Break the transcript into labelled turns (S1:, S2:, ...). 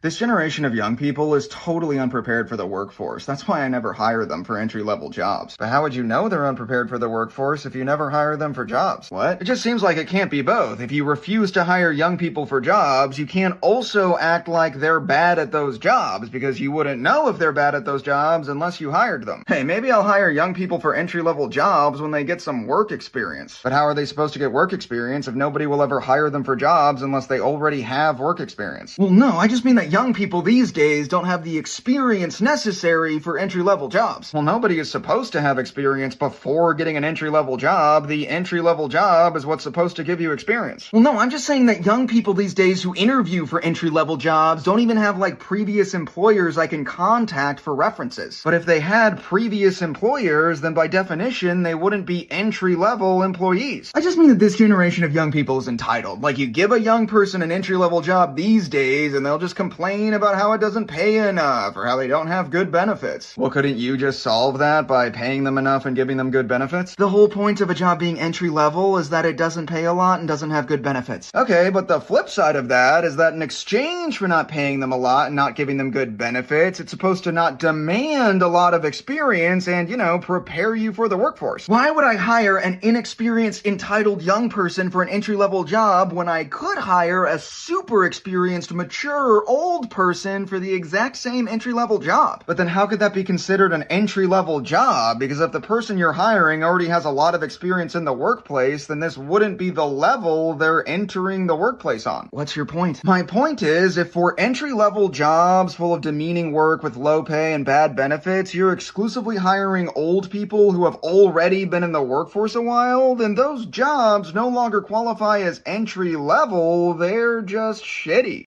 S1: This generation of young people is totally unprepared for the workforce. That's why I never hire them for entry-level jobs. But how would you know they're unprepared for the workforce if you never hire them for jobs? What? It just seems like it can't be both. If you refuse to hire young people for jobs, you can't also act like they're bad at those jobs, because you wouldn't know if they're bad at those jobs unless you hired them. Hey, maybe I'll hire young people for entry-level jobs when they get some work experience. But how are they supposed to get work experience if nobody will ever hire them for jobs unless they already have work experience? Well, no, I just mean that young people these days don't have the experience necessary for entry-level jobs. Well, nobody is supposed to have experience before getting an entry-level job. The entry-level job is what's supposed to give you experience. Well, no, I'm just saying that young people these days who interview for entry-level jobs don't even have, like, previous employers I can contact for references. But if they had previous employers, then by definition, they wouldn't be entry-level employees. I just mean that this generation of young people is entitled. Like, you give a young person an entry-level job these days, and they'll just complain about how it doesn't pay enough, or how they don't have good benefits. Well, couldn't you just solve that by paying them enough and giving them good benefits? The whole point of a job being entry-level is that it doesn't pay a lot and doesn't have good benefits. Okay, but the flip side of that is that in exchange for not paying them a lot and not giving them good benefits, it's supposed to not demand a lot of experience and, prepare you for the workforce. Why would I hire an inexperienced, entitled young person for an entry-level job when I could hire a super experienced, mature, old person for the exact same entry-level job? But then how could that be considered an entry-level job? Because if the person you're hiring already has a lot of experience in the workplace, then this wouldn't be the level they're entering the workplace on. What's your point? My point is, if for entry-level jobs full of demeaning work with low pay and bad benefits, you're exclusively hiring old people who have already been in the workforce a while, then those jobs no longer qualify as entry-level, they're just shitty.